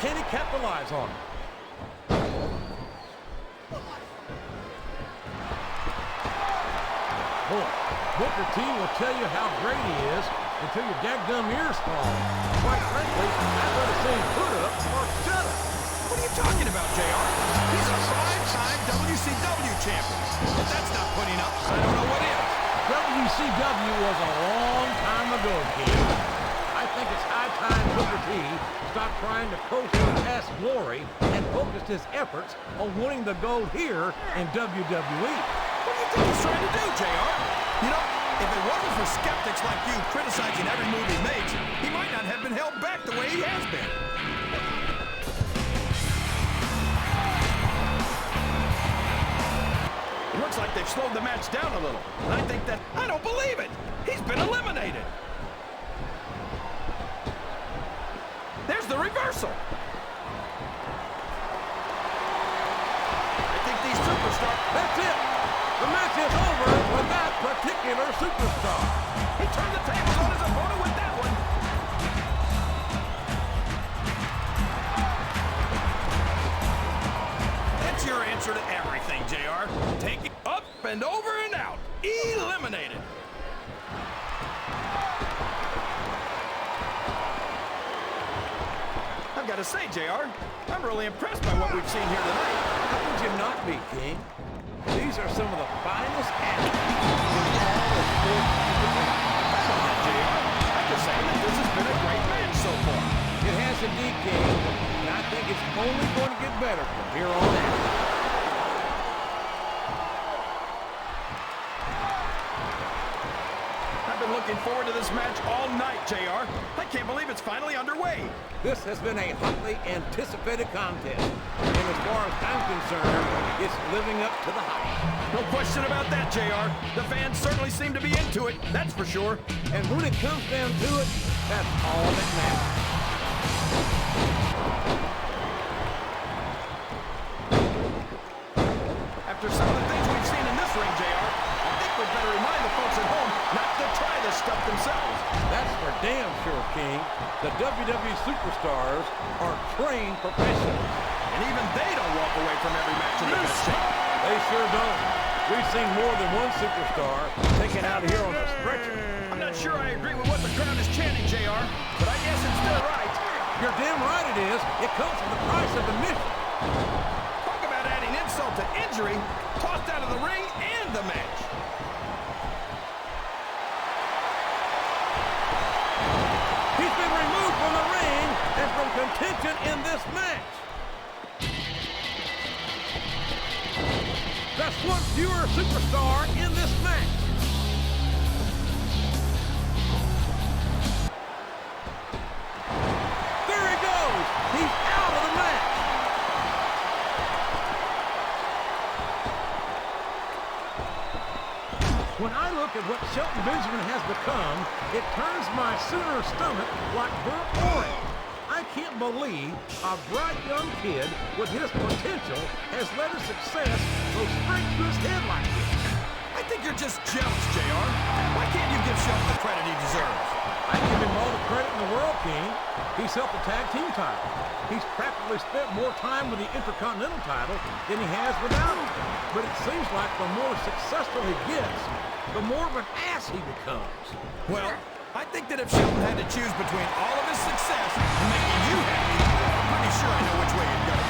Can he capitalize on it? Boy, Booker T will tell you how great he is until your dadgum ears fall. Quite frankly, I'd rather see him put up or shut up. What are you talking about, JR? He's a 5-time WCW champion. If that's not putting up, I don't know what is. WCW was a long time ago, kid. I think it's high time Booker T stopped trying to coast his past glory and focused his efforts on winning the gold here in WWE. What do you think he's trying to do, JR? You know, if it wasn't for skeptics like you criticizing every move he makes, he might not have been held back the way he has been. It looks like they've slowed the match down a little. And I think that... I don't believe it! He's been eliminated! There's the reversal! I think these superstars... That's it! The match is over with that particular superstar. He turned the tables on his opponent with that one. That's your answer to everything, JR. Take it up and over and out. Eliminated. I've got to say, JR, I'm really impressed by what we've seen here tonight. How could you not be, King? These are some of the finest athletes in all of sports. Come on, JR. I'm just saying that this has been a great match so far. It has indeed, King, and I think it's only going to get better from here on out. I've been looking forward to this match all night, JR. I can't believe it's finally underway. This has been a hotly anticipated contest, and as far as I'm concerned, it's living up to the hype. No question about that, JR. The fans certainly seem to be into it, that's for sure. And when it comes down to it, that's all that matters. After some of the things we've seen in this ring, JR, I think we'd better remind the folks at home not to try this stuff themselves. That's for damn sure, King. The WWE Superstars are trained professionals. And even they don't walk away from every match in the best shape. They sure don't. We've seen more than one superstar taken out here on a stretcher. I'm not sure I agree with what the crowd is chanting, JR, but I guess it's their right. You're damn right it is. It comes with the price of admission. Talk about adding insult to injury, tossed out of the ring and the match. He's been removed from the ring and from contention in this match. That's one fewer superstar in this match. There he goes. He's out of the match. When I look at what Shelton Benjamin has become, it turns my Sooner stomach like burnt orange. I can't believe a bright young kid with his potential has let his success go straight to his head like this. I think you're just jealous, JR. Why can't you give Shelton the credit he deserves? I give him all the credit in the world, King. He's held the tag team title. He's practically spent more time with the Intercontinental title than he has without it. But it seems like the more successful he gets, the more of an ass he becomes. Well, I think that if Shelton had to choose between all of his success and making you happy, I'm pretty sure I know which way you'd go.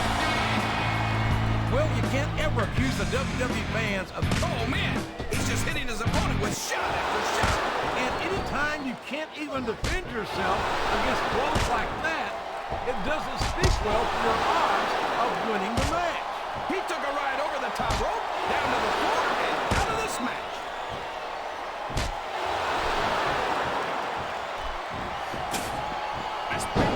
Well, you can't ever accuse the WWE fans of... Oh, man! He's just hitting his opponent with shot after shot. And anytime you can't even defend yourself against blows like that, it doesn't speak well for your odds of winning the match. He took a ride over the top rope, down to the floor, and out of this match.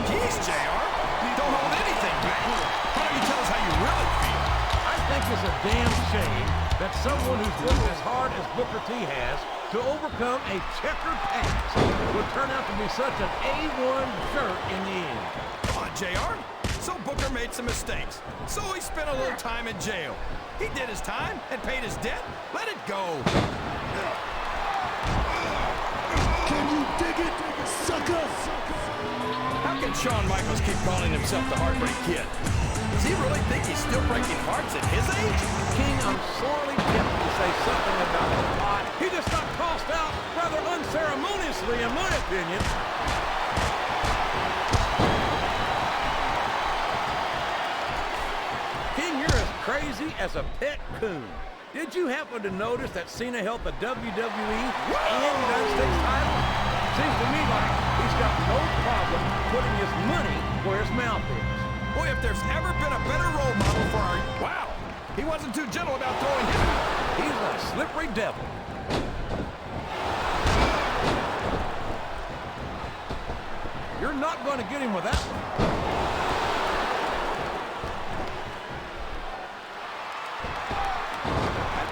Jeez, JR, you don't hold anything back. Why don't you tell us how you really feel? I think it's a damn shame that someone who's worked as hard as Booker T has to overcome a checkered past would turn out to be such an A1 jerk in the end. Come on, JR. So Booker made some mistakes. So he spent a little time in jail. He did his time and paid his debt. Let it go. Can you Dig it, sucker! How can Shawn Michaels keep calling himself the Heartbreak Kid? Does he really think he's still breaking hearts at his age? King, I'm sorely tempted to say something about the pot. He just got tossed out rather unceremoniously, in my opinion. King, you're as crazy as a pet coon. Did you happen to notice that Cena held the WWE and United States title? Seems to me like he's got no problem putting his money where his mouth is. Boy, if there's ever been a better role model for our... Wow! He wasn't too gentle about throwing him out. He's a slippery devil. You're not going to get him with that one.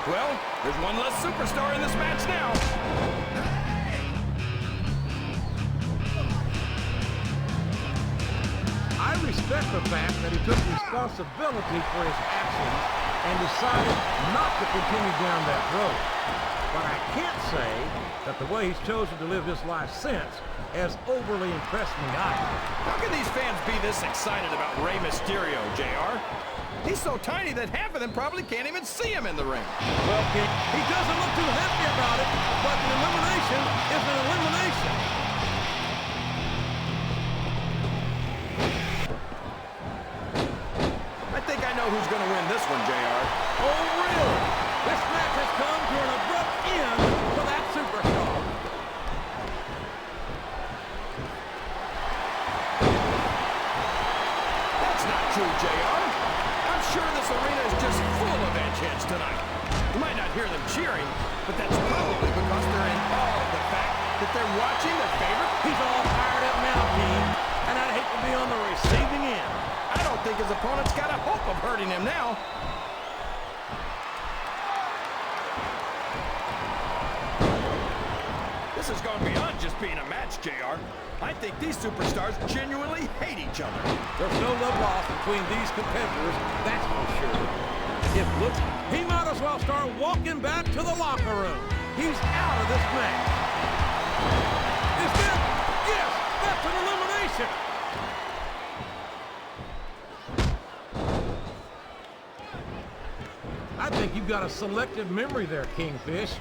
Well, there's one less superstar in this match now. I respect the fact that he took responsibility for his actions and decided not to continue down that road. But I can't say that the way he's chosen to live his life since has overly impressed me either. How can these fans be this excited about Rey Mysterio, JR? He's so tiny that half of them probably can't even see him in the ring. Well, King, he doesn't look too happy about it, but an elimination is an elimination. I think I know who's going to win this one, JR. Oh, really? This match has come to an abrupt end for that superstar. That's not true, JR. I'm sure this arena is just full of edge heads tonight. You might not hear them cheering, but that's probably because they're in awe of the fact that they're watching their favorite. He's all fired up now, King, and I'd hate to be on the receiving end. I don't think his opponent's got a hope of hurting him now. This has gone beyond just being a match, JR. I think these superstars genuinely hate each other. There's no love lost between these competitors, that's for sure. It looks he might as well start walking back to the locker room. He's out of this match. Is that? Yes, that's an elimination. I think you've got a selective memory there, Kingfish.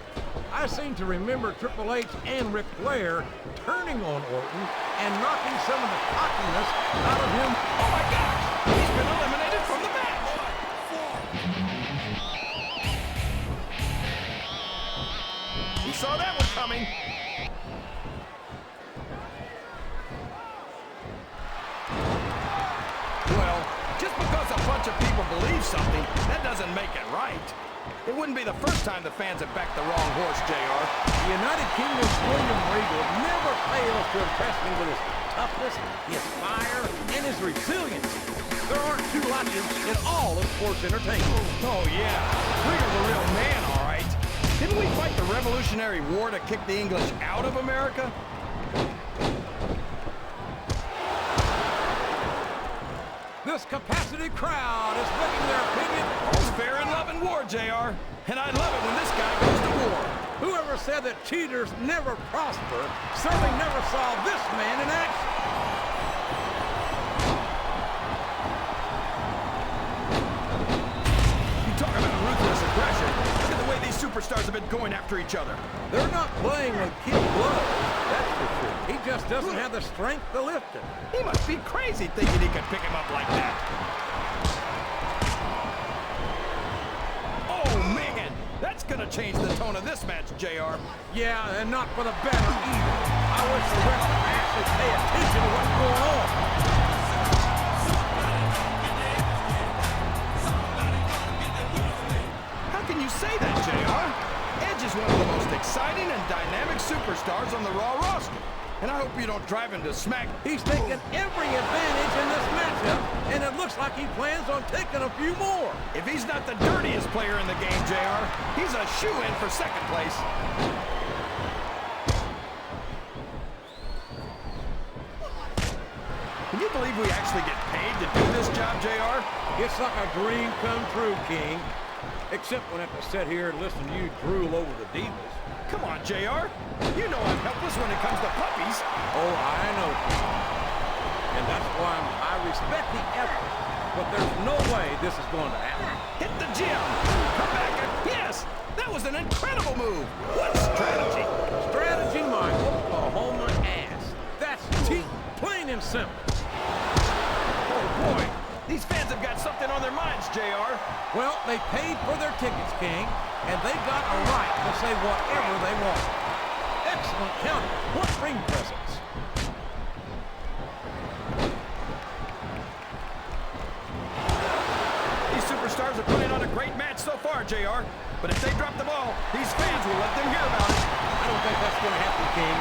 I seem to remember Triple H and Ric Flair turning on Orton and knocking some of the cockiness out of him. Oh my gosh! He's been eliminated from the match! He saw that one coming. Well, just because a bunch of people believe something, that doesn't make it right. It wouldn't be the first time the fans have backed the wrong horse, JR. The United Kingdom's William Regal never fails to impress me with his toughness, his fire, and his resilience. There aren't two like him in all of sports entertainment. Oh, yeah. Regal's the real man, all right. Didn't we fight the Revolutionary War to kick the English out of America? This capacity crowd is making their opinion. All's fair in love and war, JR. And I love it when this guy goes to war. Whoever said that cheaters never prosper certainly never saw this man in action. You talk about ruthless aggression. Look at the way these superstars have been going after each other. They're not playing with kid gloves, that's for sure. He just doesn't have the strength to lift him. He must be crazy thinking he could pick him up like that. Oh, man! That's gonna change the tone of this match, JR. Yeah, and not for the better either. I wish the ref would actually pay attention to what's going on. How can you say that, JR? Edge is one of the most exciting and dynamic superstars on the Raw roster. And I hope you don't drive him to smack. He's taken every advantage in this matchup, and it looks like he plans on taking a few more. If he's not the dirtiest player in the game, JR, he's a shoo-in for second place. Can you believe we actually get paid to do this job, JR? It's like a dream come true, King. Except when I have to sit here and listen to you drool over the divas. Come on, JR. You know I'm helpless when it comes to puppies. Oh, I know. And that's why I respect the effort. But there's no way this is going to happen. Hit the gym. Come back and yes, that was an incredible move. What strategy? Strategy, my Oklahoma ass. That's cheap, plain and simple. Oh boy, these fans have got something on their minds, JR. Well, they paid for their tickets, King, and they got a right to say whatever they want. Excellent counter. What ring presence. These superstars are putting on a great match so far, JR. But if they drop the ball, these fans will let them hear about it. I don't think that's going to happen, King.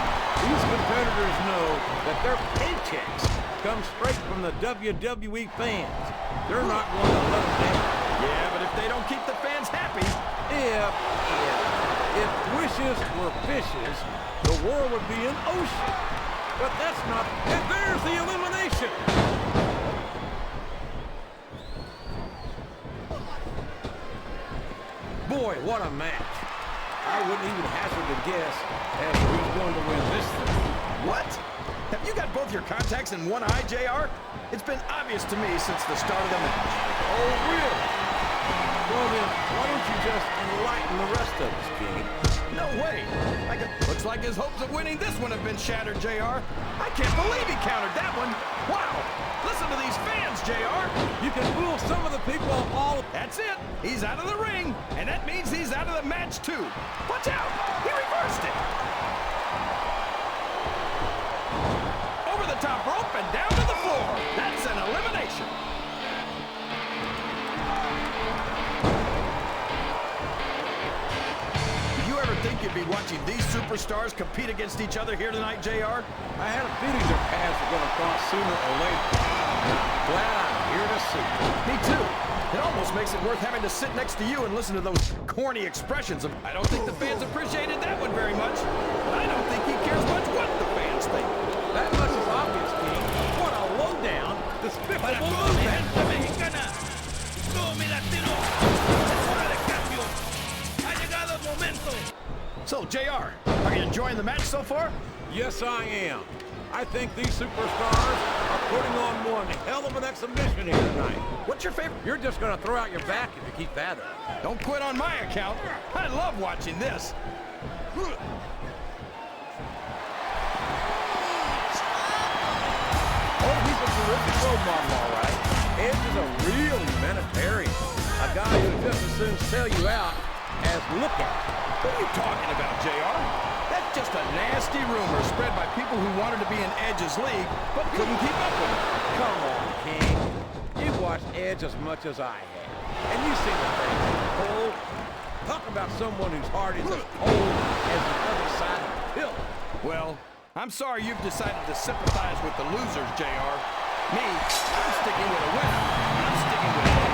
These competitors know that their paychecks come straight from the WWE fans. They're not going to let them down. Yeah, but if they don't keep the fans happy... If wishes were fishes, the world would be an ocean. But that's not... And there's the elimination! Boy, what a match. I wouldn't even hazard a guess as to who's going to win this thing. What? Have you got both your contacts in one eye, JR? It's been obvious to me since the start of the match. Oh, really? Well then, why don't you just enlighten the rest of us, King? No way. Looks like his hopes of winning this one have been shattered, JR. I can't believe he countered that one. Wow. Listen to these fans, JR. You can fool some of the people all... That's it. He's out of the ring, and that means he's out of the match, too. Watch out. He reversed it. Over the top rope and down to the floor. That's an elimination. Think you'd be watching these superstars compete against each other here tonight, JR? I had a feeling their paths were going to cross sooner or later. Glad I'm here to see it. Me too. It almost makes it worth having to sit next to you and listen to those corny expressions of, I don't think the fans appreciated that one very much. But I don't think he cares much what the fans think. That much is obvious, King. What a lowdown, despicable move that So, JR, are you enjoying the match so far? Yes, I am. I think these superstars are putting on one hell of an exhibition here tonight. What's your favorite? You're just going to throw out your back if you keep that up. Don't quit on my account. I love watching this. Oh, he's a terrific role model, all right. Edge is a real humanitarian. A guy who'd just as soon sell you out as look at. What are you talking about, JR? That's just a nasty rumor spread by people who wanted to be in Edge's league, but couldn't keep up with him. Come on, King. You've watched Edge as much as I have. And you've seen the thing that's cold. Talk about someone whose heart is as cold as the other side of the pillow. Well, I'm sorry you've decided to sympathize with the losers, JR. Me, I'm sticking with a winner. I'm sticking with Edge.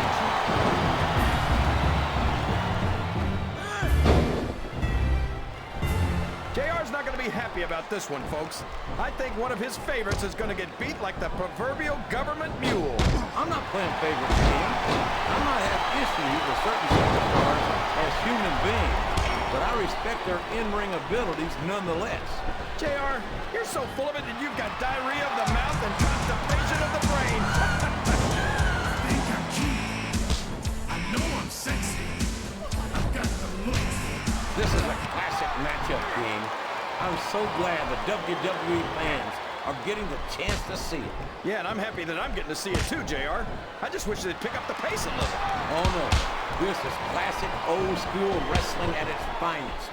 JR's not going to be happy about this one, folks. I think one of his favorites is going to get beat like the proverbial government mule. I'm not playing favorites, King. I might have issues with certain superstars as human beings, but I respect their in-ring abilities nonetheless. JR, you're so full of it that you've got diarrhea of the mouth and constipation of the brain. I think I'm cute. I know I'm sexy. I've got the look. This is a classic matchup, King. I'm so glad the WWE fans are getting the chance to see it. Yeah, and I'm happy that I'm getting to see it too, JR. I just wish they'd pick up the pace a little. Oh, no. This is classic old-school wrestling at its finest.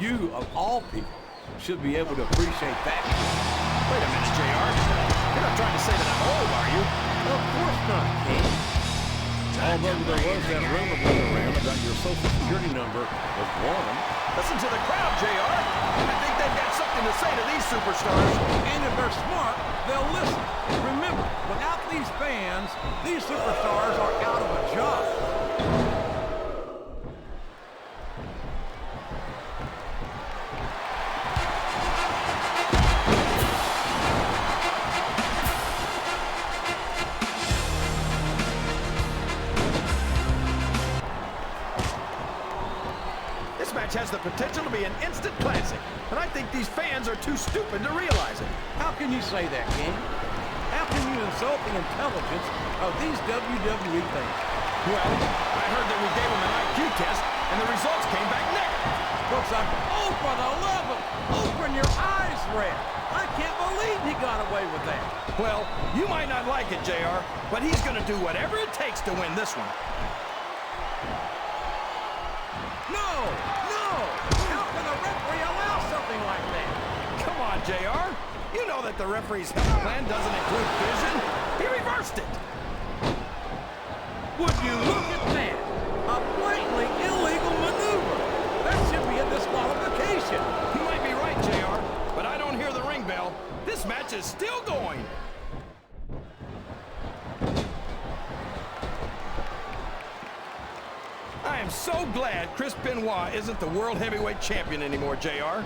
You, of all people, should be able to appreciate that. Wait a minute, JR. You're not trying to say that I'm old, are you? Of course not, King. Although there was that rumor going around about your social security number was one. Listen to the crowd, JR. I think they've got something to say to these superstars. And if they're smart, they'll listen. Remember, without these fans, these superstars are out of a job. This match has the potential to be an instant classic, and I think these fans are too stupid to realize it. How can you say that, King? How can you insult the intelligence of these WWE fans? Well, I heard that we gave them an IQ test, and the results came back negative. Looks like, oh, for the love of, open your eyes, Red. I can't believe he got away with that. Well, you might not like it, JR, but he's going to do whatever it takes to win this one. No! No! How can a referee allow something like that? Come on, JR. You know that the referee's health plan doesn't include vision. He reversed it. Would you look at that? A blatantly illegal maneuver. That should be a disqualification. You might be right, JR, but I don't hear the ring bell. This match is still going. I am so glad Chris Benoit isn't the World Heavyweight Champion anymore, JR.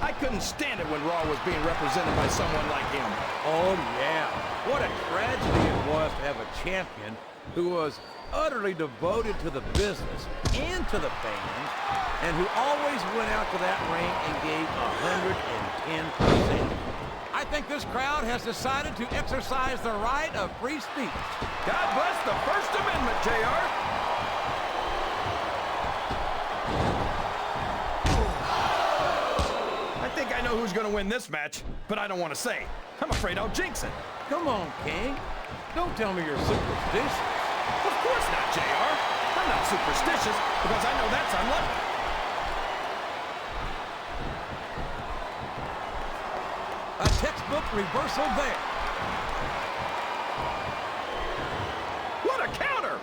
I couldn't stand it when Raw was being represented by someone like him. Oh, yeah. What a tragedy it was to have a champion who was utterly devoted to the business and to the fans, and who always went out to that ring and gave 110%. I think this crowd has decided to exercise the right of free speech. God bless the First Amendment, JR. I think I know who's going to win this match, but I don't want to say. I'm afraid I'll jinx it. Come on, King. Don't tell me you're superstitious. Of course not, JR. I'm not superstitious because I know that's unlucky. A textbook reversal there. What a counter!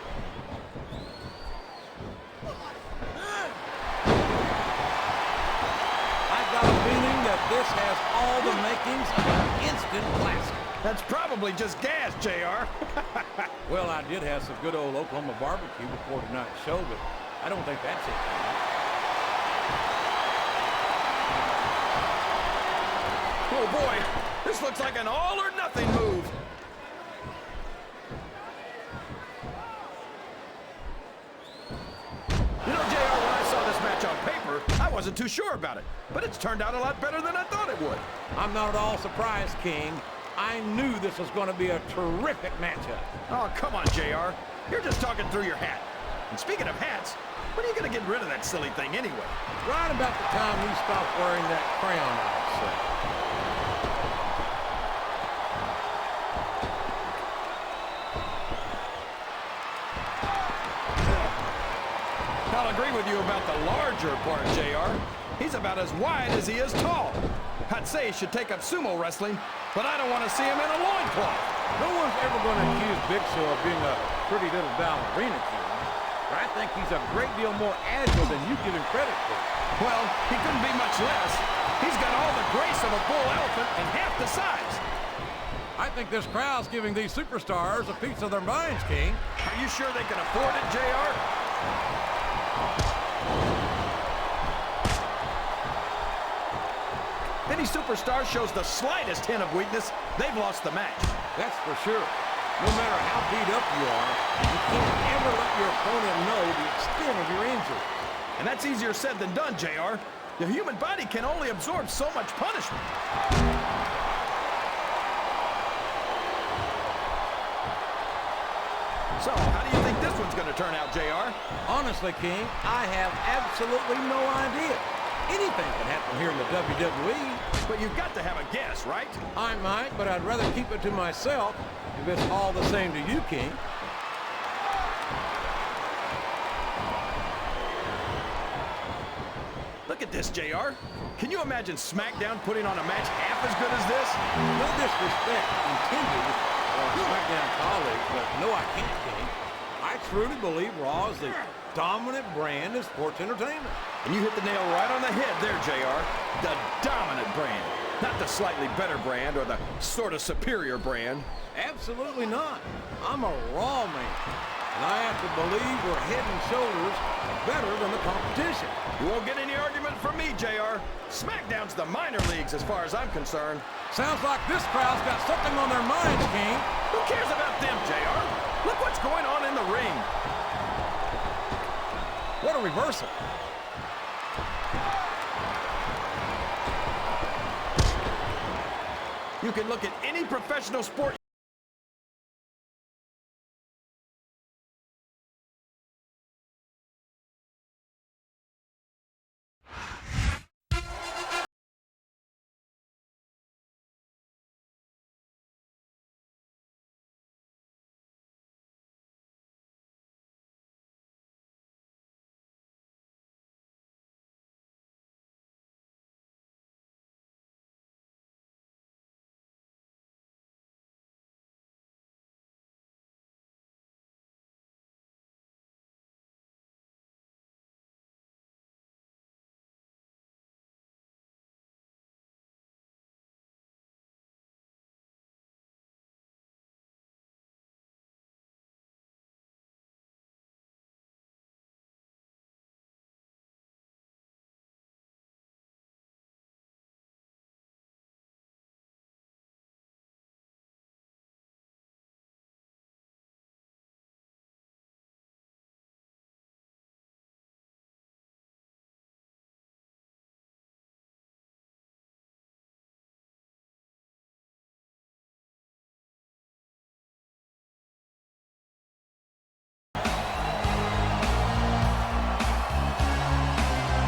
I've got a feeling that this has all the makings of an instant classic. That's probably just gas, JR. Well, I did have some good old Oklahoma barbecue before tonight's show, but I don't think that's it. Oh boy, this looks like an all or nothing move. You know, JR, when I saw this match on paper, I wasn't too sure about it, but it's turned out a lot better than I thought it would. I'm not at all surprised, King. I knew this was going to be a terrific matchup. Oh, come on, JR. You're just talking through your hat. And speaking of hats, when are you going to get rid of that silly thing anyway? Right about the time you stop wearing that crown, I'd say. I'll agree with you about the larger part, JR. He's about as wide as he is tall. I'd say he should take up sumo wrestling, but I don't want to see him in a loincloth. No one's ever going to accuse Big Show of being a pretty little ballerina, King. But I think he's a great deal more agile than you give him credit for. Well, he couldn't be much less. He's got all the grace of a bull elephant and half the size. I think this crowd's giving these superstars a piece of their minds, King. Are you sure they can afford it, JR? Any superstar shows the slightest hint of weakness, they've lost the match. That's for sure. No matter how beat up you are, you can't ever let your opponent know the extent of your injury. And that's easier said than done, JR. The human body can only absorb so much punishment. So, how do you think this one's going to turn out, JR? Honestly, King, I have absolutely no idea. Anything can happen here in the WWE. But you've got to have a guess, right? I might, but I'd rather keep it to myself if it's all the same to you, King. Look at this, JR. Can you imagine SmackDown putting on a match half as good as this? No disrespect intended for SmackDown colleagues, but no, I can't, King. I truly believe Raw is the dominant brand of sports entertainment. And you hit the nail right on the head there, JR. The dominant brand. Not the slightly better brand or the sort of superior brand. Absolutely not. I'm a Raw man. And I have to believe we're head and shoulders better than the competition. You won't get any argument from me, JR. SmackDown's the minor leagues as far as I'm concerned. Sounds like this crowd's got something on their minds, King. Who cares about them, JR? Look what's going on in the ring. What a reversal. You can look at any professional sport